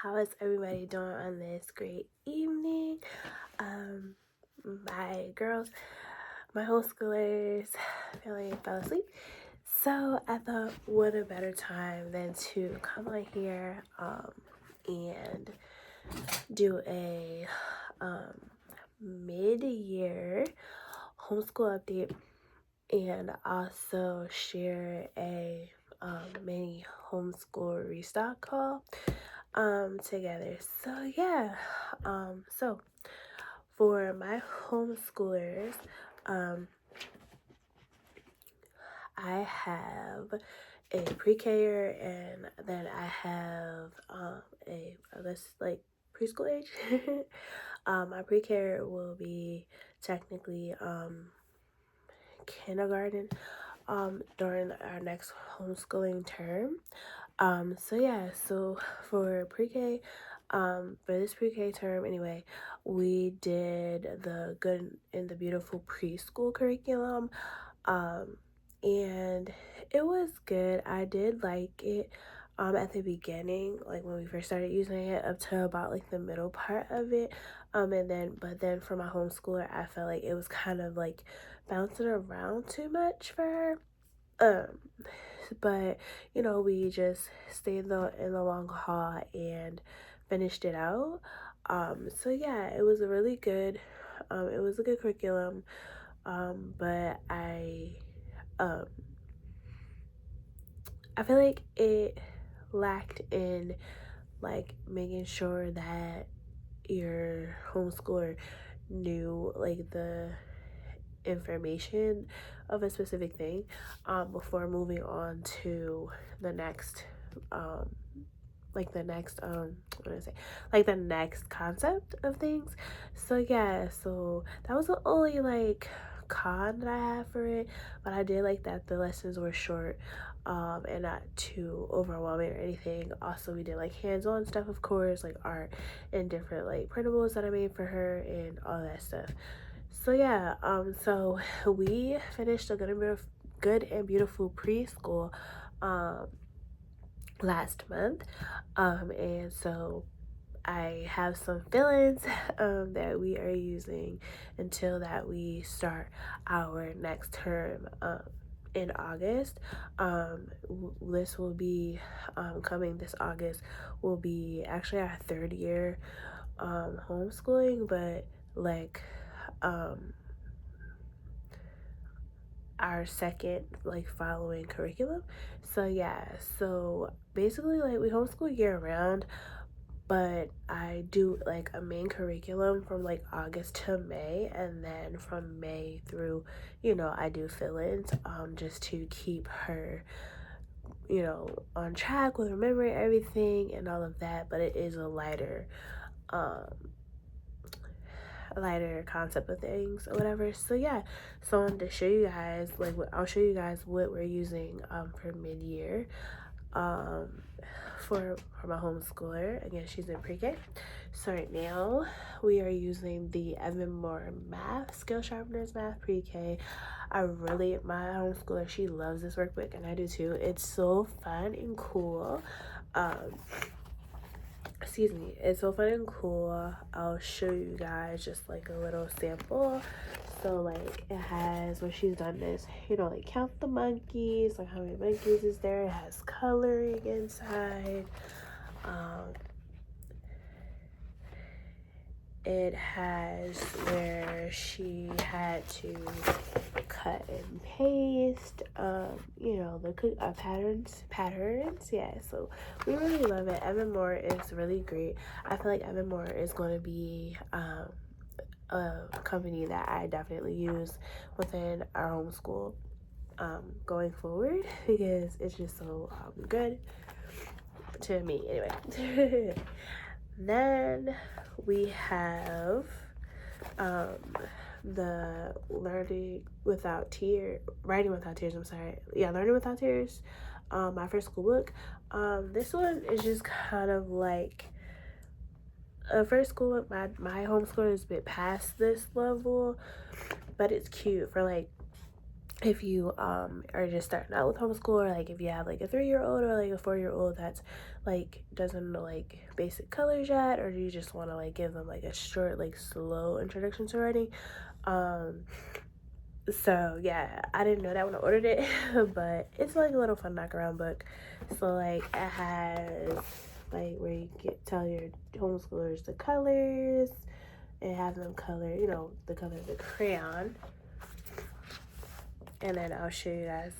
How is everybody doing on this great evening? Um, my girls, my homeschoolers really fell asleep. So I thought what a better time than to come on here and do a mid-year homeschool update and also share a mini homeschool restock haul together. So yeah, so for my homeschoolers, I have a pre-K and then I have a I guess like preschool age. My pre-K will be technically kindergarten during our next homeschooling term. So yeah, so for pre-K, for this pre-K term anyway, we did the Good and the Beautiful preschool curriculum. And it was good. I did like it at the beginning, like when we first started using it up to about like the middle part of it. But then for my homeschooler, I felt like it was kind of like bouncing around too much for her. Um, but we just stayed in the long haul and finished it out. So yeah, it was a really good it was a good curriculum. But um I feel like it lacked in like making sure that your homeschooler knew like the information of a specific thing before moving on to the next um what did I say, like the next concept of things. So yeah, so that was the only like con that I have for it, but I did like that the lessons were short and not too overwhelming or anything. Also, we did like hands-on stuff, of course, like art and different like printables that I made for her and all that stuff. So yeah, so we finished a good and beautiful preschool last month. And so I have some fillings that we are using until that we start our next term in August. This will be coming this August will be actually our third year homeschooling, but like our second like following curriculum. So yeah, so basically like we homeschool year round, but I do like a main curriculum from like August to May, and then from May through, I do fill-ins just to keep her, on track with remembering everything and all of that. But it is um a lighter concept of things or whatever. So yeah, so I wanted to show you guys I'll show you guys what we're using for mid-year for my homeschooler. Again, she's in pre-K. So right now we are using the Evan Moore Math Skill Sharpeners Math pre-K. My homeschooler, she loves this workbook and I do too. It's so fun and cool. It's so fun and cool. I'll show you guys just like a little sample. So like it has, where she's done this, like count the monkeys, like how many monkeys is there. It has coloring inside. It has where she had to cut and paste, the patterns. Yeah, so we really love it. Evan Moore is really great. I feel like Evan Moore is going to be a company that I definitely use within our homeschool going forward because it's just so good to me anyway. Then we have the Writing Without Tears, Learning Without Tears, my first school book. This one is just kind of like a first school book. My homeschooler is a bit past this level, but it's cute for like if you are just starting out with homeschool, or like if you have like a 3-year-old or like a 4-year-old that's like doesn't know like basic colors yet, or you just want to like give them like a short like slow introduction to writing. So yeah, I didn't know that when I ordered it, but it's like a little fun knock around book. So like it has like where you tell your homeschoolers the colors, and have them color, you know, the color of the crayon, and then I'll show you guys.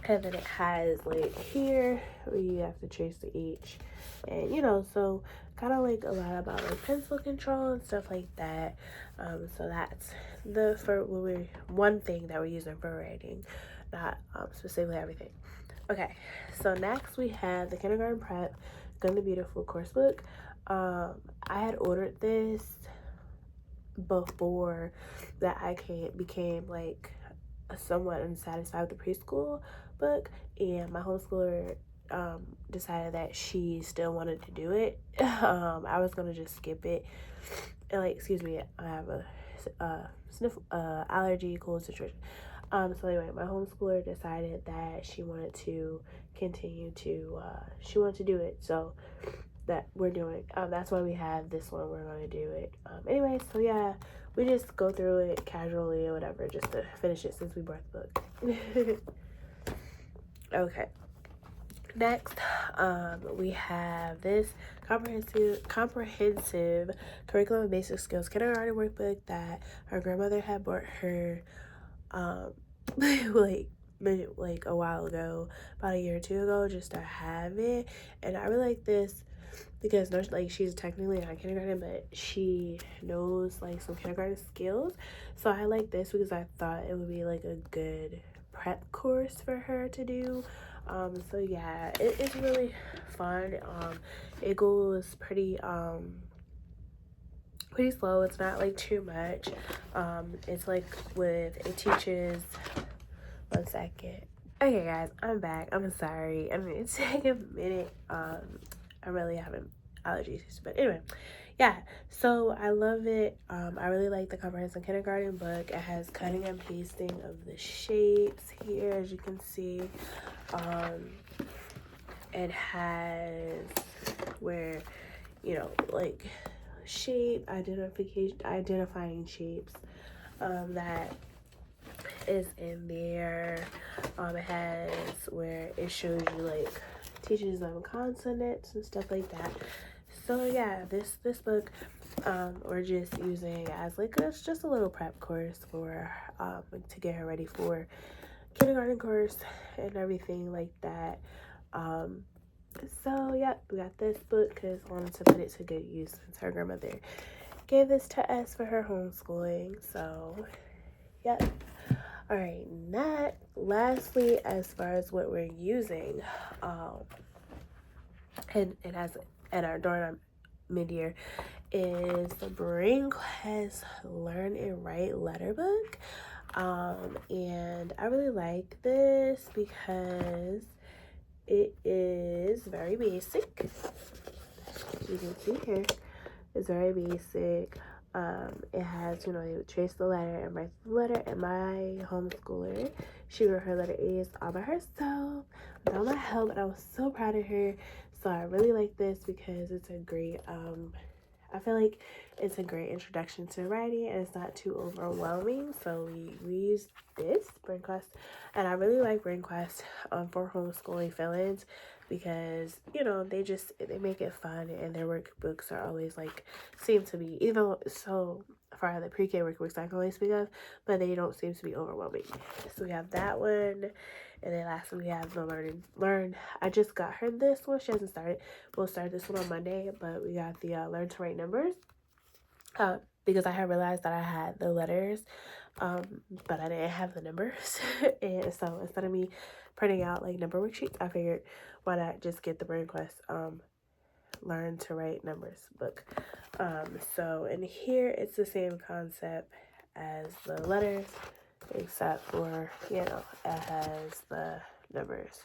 And then it has like here where you have to trace the H, and you know, so kind of like a lot about like pencil control and stuff like that. So that's one thing that we're using for writing, not specifically everything. Okay, so next we have the kindergarten prep Gonna Beautiful course book. I had ordered this before that I became like somewhat unsatisfied with the preschool book, and my homeschooler decided that she still wanted to do it. I was gonna just skip it, and like, excuse me, I have a sniff allergy cold situation. So anyway, my homeschooler decided that she wanted to continue to she wanted to do it, so that we're doing. That's why we have this one. We're going to do it. Anyway, so yeah, we just go through it casually or whatever just to finish it since we bought the book. Okay. Next, we have this comprehensive curriculum and basic skills kindergarten workbook that her grandmother had bought her like a while ago, about a year or two ago, just to have it. And I really like this because no, like she's technically not kindergarten, but she knows like some kindergarten skills. So I like this because I thought it would be like a good prep course for her to do. So yeah, it's really fun. It goes pretty slow. It's not like too much. It's like it teaches. One second. Okay, guys, I'm back. I'm sorry. I mean, it's taking a minute. I'm really having allergies, but anyway, yeah. So I love it. I really like the comprehensive kindergarten book. It has cutting and pasting of the shapes here, as you can see. It has where, you know, like identifying shapes. That is in there. It has where it shows you like teaches them consonants and stuff like that. So yeah, this book we're just using as like it's just a little prep course for to get her ready for kindergarten course and everything like that. So yeah, we got this book because I wanted to put it to good use since her grandmother gave this to us for her homeschooling. So yep. All right, lastly, as far as what we're using, and it has during our mid-year, is the Brain Quest Learn and Write letter book. And I really like this because it is very basic. You can see here, it's very basic. It has, you know, you trace the letter and write the letter, and my homeschooler, she wrote her letter A's all by herself without my help, and I was so proud of her. So I really like this because it's a great I feel like it's a great introduction to writing, and it's not too overwhelming. So we use this Brain Quest, and I really like Brain Quest for homeschooling fill-ins because, you know, they make it fun, and their workbooks are always like seem to be, even so far the pre-K workbooks I can only speak of, but they don't seem to be overwhelming. So we have that one. And then lastly, we have the Learn. I just got her this one. She hasn't started. We'll start this one on Monday, but we got the Learn to Write Numbers. Because I had realized that I had the letters, but I didn't have the numbers. And so instead of me printing out like number worksheets, I figured why not just get the Brain Quest Learn to Write Numbers book. So in here, it's the same concept as the letters, except for, you know, it has the numbers.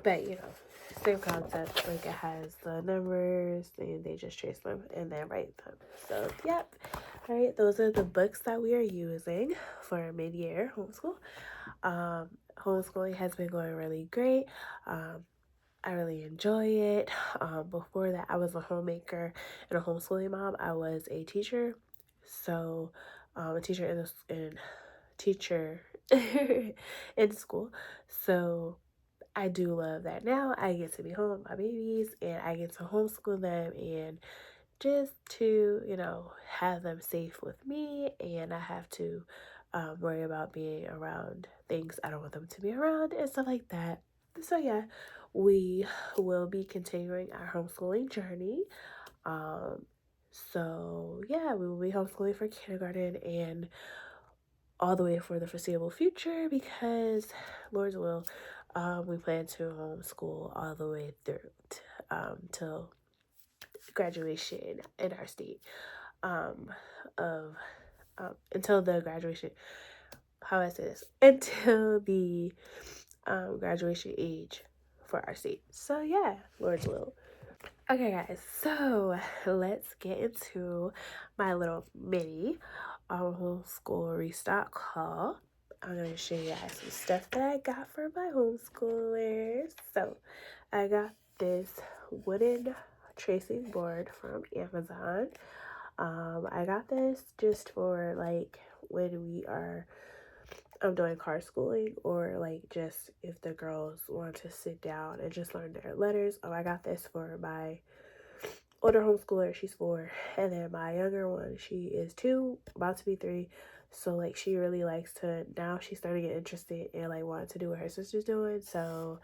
But, you know, same concept. Like, it has the numbers, and they just trace them and then write them. So, yep. All right, those are the books that we are using for mid-year homeschool. Homeschooling has been going really great. I really enjoy it. Before that, I was a homemaker and a homeschooling mom. I was a teacher, so a teacher in teacher in school. So I do love that now. I get to be home with my babies and I get to homeschool them and just to, have them safe with me, and I have to worry about being around things I don't want them to be around and stuff like that. So, yeah, we will be continuing our homeschooling journey. Yeah, we will be homeschooling for kindergarten and all the way for the foreseeable future because, Lord's will, we plan to homeschool all the way through till graduation in our state of until the graduation, how I say this, until the graduation age for our state. So yeah, Lord's will. Okay guys, so let's get into my little mini homeschool restock haul. I'm going to show you guys some stuff that I got for my homeschoolers. So I got this wooden tracing board from Amazon. I got this just for like when we are doing car schooling, or like just if the girls want to sit down and just learn their letters. I got this for my older homeschooler, she's 4, and then my younger one, she is 2, about to be 3. So like she really likes to, now she's starting to get interested and like wanting to do what her sister's doing. So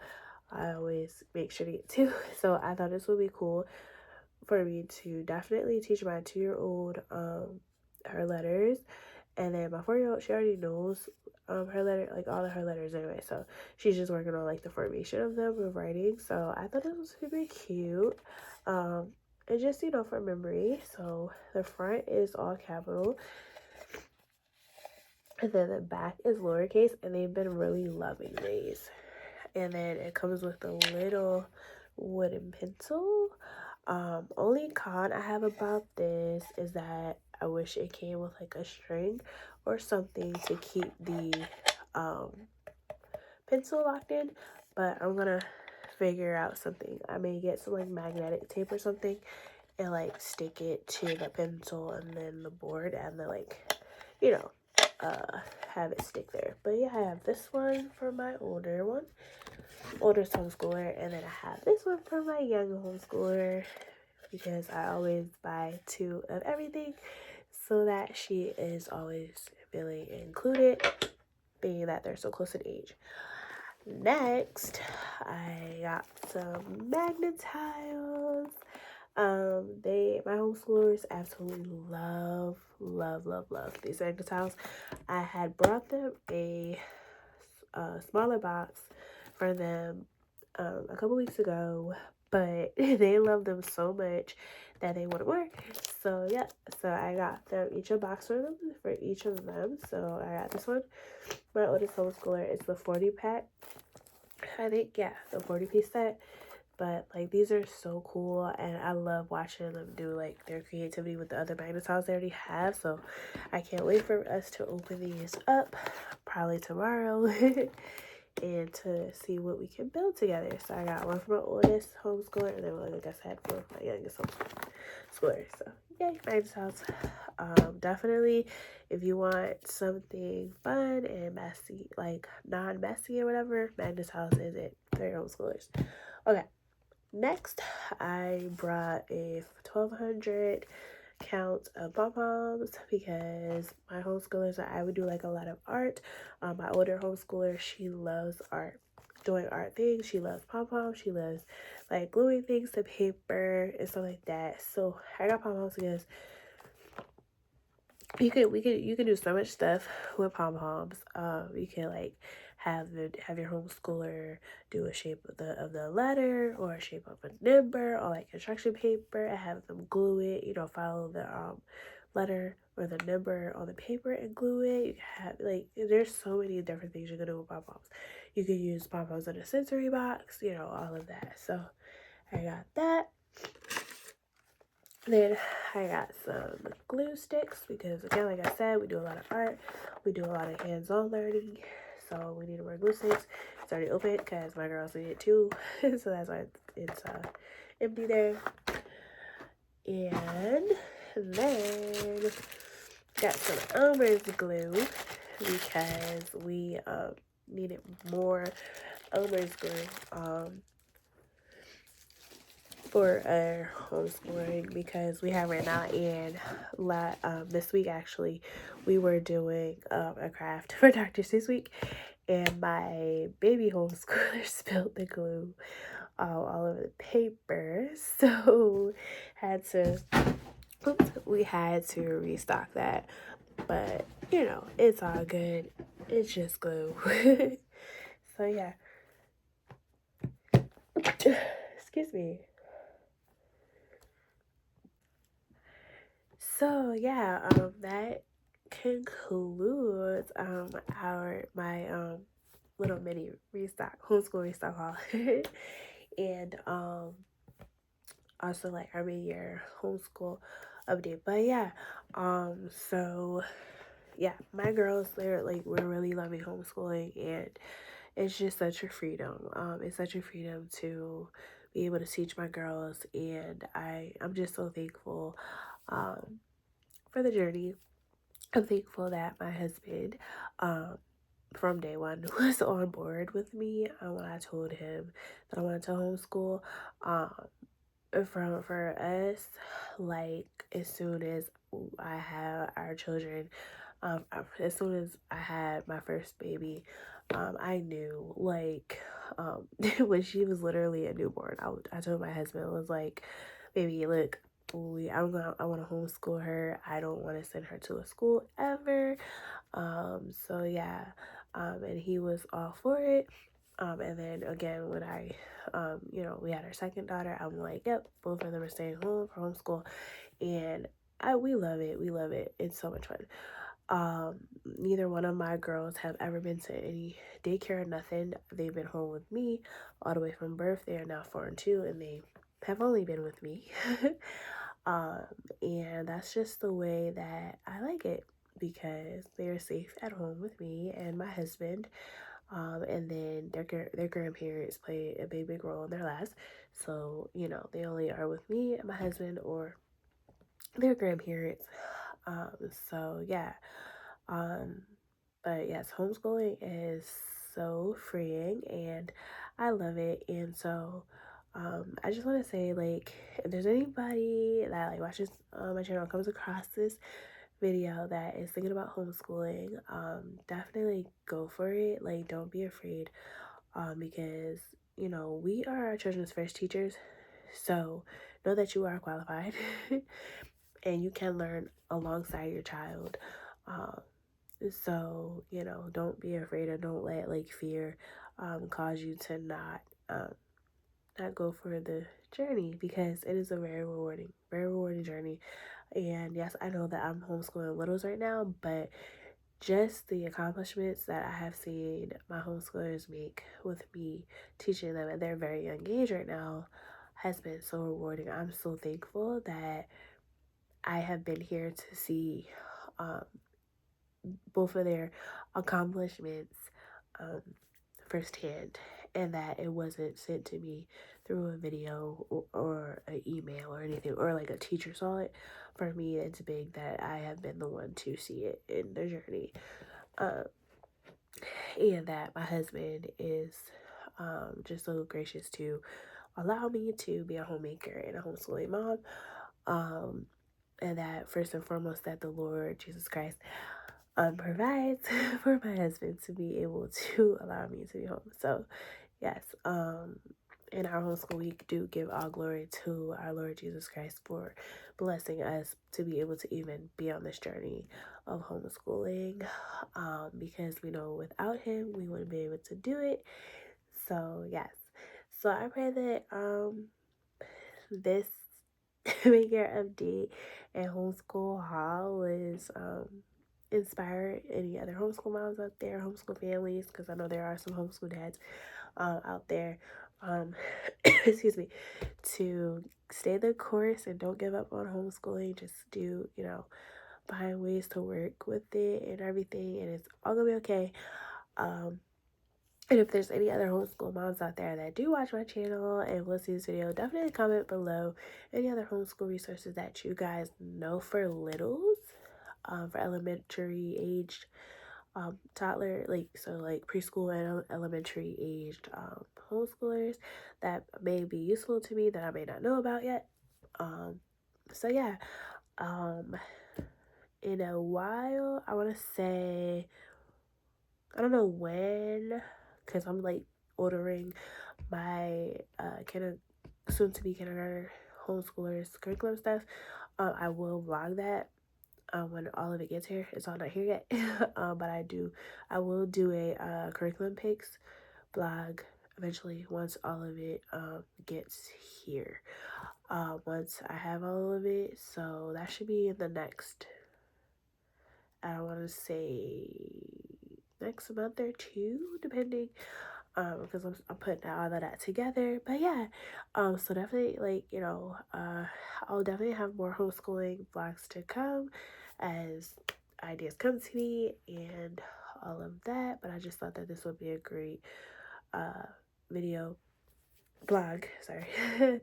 I always make sure to get 2. So I thought this would be cool for me to definitely teach my 2-year-old her letters, and then my 4-year-old, she already knows her letter, like all of her letters anyway, so she's just working on like the formation of them with writing. So I thought it was super cute, and just for memory. So the front is all capital and then the back is lowercase, and they've been really loving these. And then it comes with a little wooden pencil. Only con I have about this is that I wish it came with like a string or something to keep the pencil locked in, but I'm gonna figure out something. I may get some like magnetic tape or something and like stick it to the pencil and then the board, and then like have it stick there. But yeah, I have this one for my older homeschooler, and then I have this one for my young homeschooler because I always buy 2 of everything so that she is always feeling included, being that they're so close in age. Next, I got some magnet tiles. My homeschoolers absolutely love these magnet tiles. I had brought them a smaller box for them a couple weeks ago, but they love them so much that they want more. So yeah, so I got them each a box for each of them. So I got this one. My oldest homeschooler is the 40 pack. I think, yeah, the 40-piece set. But like these are so cool, and I love watching them do like their creativity with the other magnet tiles they already have. So I can't wait for us to open these up probably tomorrow and to see what we can build together. So I got one for my oldest homeschooler, and then one, like I said, for my youngest homeschooler. So yay, magnet tiles. Definitely, if you want something fun and messy, like non-messy or whatever, magnet tiles is it for your homeschoolers. Okay. Next, I brought a 1,200 count of pom-poms because my homeschoolers, I would do like a lot of art. My older homeschooler, she loves art, doing art things. She loves pom-poms. She loves like gluing things to paper and stuff like that. So I got pom-poms because you can do so much stuff with pom-poms. You can like have your homeschooler do a shape of the letter, or a shape of a number, or like construction paper, and have them glue it, follow the letter or the number on the paper and glue it. You can have like, there's so many different things you can do with pom-poms. You can use pom-poms in a sensory box, all of that. So I got that. Then I got some glue sticks because, again, like I said, we do a lot of art, we do a lot of hands-on learning, so we need more glue sticks. It's already open because my girls need it too, so that's why it's empty there. And then got some Elmer's glue because we needed more Elmer's glue for our homeschooling because we have right now. And this week actually we were doing a craft for Dr. Seuss week, and my baby homeschooler spilled the glue all over the paper, so we had to restock that. But you know, it's all good, it's just glue. So yeah. Excuse me. So yeah, that concludes my little mini restock homeschool restock haul. And also like our mid-year homeschool update. But yeah, so yeah, my girls, we're really loving homeschooling, and it's just such a freedom. It's such a freedom to be able to teach my girls, and I'm just so thankful for the journey. I'm thankful that my husband, um, from day one, was on board with me when I told him that I wanted to homeschool. Um, for us, like as soon as I had our children, as soon as I had my first baby, I knew when she was literally a newborn. I told my husband, I was like, baby, look, I want to homeschool her. I don't want to send her to a school ever. So yeah, and he was all for it. And then again, when we had our second daughter, I'm like, yep, both of them are staying home for homeschool, and we love it. We love it. It's so much fun. Neither one of my girls have ever been to any daycare or nothing. They've been home with me all the way from birth. They are now 4 and 2, and they have only been with me. um, and that's just the way that I like it because they are safe at home with me and my husband. And then their grandparents play a big role in their lives. So they only are with me and my husband or their grandparents. Um, so yeah. Um, but yes, homeschooling is so freeing and I love it. And so I just want to say, like, if there's anybody that like watches my channel, comes across this video that is thinking about homeschooling, definitely go for it. Like, don't be afraid, because we are our children's first teachers, so know that you are qualified and you can learn alongside your child. um, so don't be afraid, or don't let like fear cause you to um, not go for the journey, because it is a very rewarding journey. And yes, I know that I'm homeschooling littles right now, but just the accomplishments that I have seen my homeschoolers make with me teaching them at their very young age right now has been so rewarding. I'm so thankful that I have been here to see um, both of their accomplishments um, firsthand, and that it wasn't sent to me through a video or an email or anything, or like a teacher saw it. For me, it's big that I have been the one to see it in the journey, um, and that my husband is just so gracious to allow me to be a homemaker and a homeschooling mom, um, and that first and foremost that the Lord Jesus Christ provides for my husband to be able to allow me to be home. So yes, in our homeschool week, do give all glory to our Lord Jesus Christ for blessing us to be able to even be on this journey of homeschooling, because we know without him we wouldn't be able to do it. So yes, so I pray that this mid-year update and homeschool haul was inspire any other homeschool moms out there, homeschool families, because I know there are some homeschool dads out there, um, excuse me, to stay the course and don't give up on homeschooling. Just do, you know, find ways to work with it and everything, and it's all gonna be okay. Um, and if there's any other homeschool moms out there that do watch my channel and will see this video, definitely comment below any other homeschool resources that you guys know for littles, for elementary aged toddler, like so like preschool and elementary aged homeschoolers that may be useful to me that I may not know about yet. So yeah, um in a while, I want to say, I don't know when, because I'm like ordering my soon to be kindergarten homeschoolers curriculum stuff. I will vlog that when all of it gets here. It's all not here yet. But I will do a curriculum pics vlog eventually once all of it gets here. Once I have all of it, so that should be in the next, I want to say, next month or two, depending, because I'm putting all of that together. But yeah, so definitely, like, you know, I'll definitely have more homeschooling vlogs to come as ideas come to me and all of that. But I just thought that this would be a great video vlog, sorry,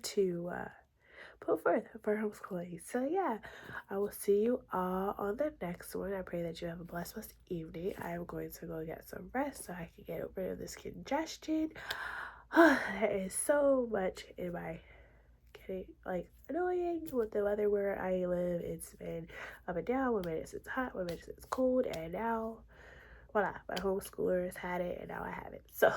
to put forth for homeschooling. So yeah, I will see you all on the next one. I pray that you have a blessed evening. I am going to go get some rest so I can get rid of this congestion. That is so much in my getting like annoying with the weather where I live. It's been up and down. 1 minute it's hot, 1 minute it's cold, and now voila, my homeschoolers had it and now I have it. So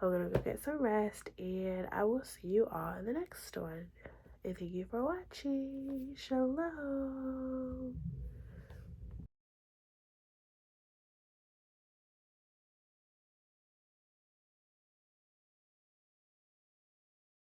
I'm gonna go get some rest and I will see you all in the next one. And thank you for watching. Shalom.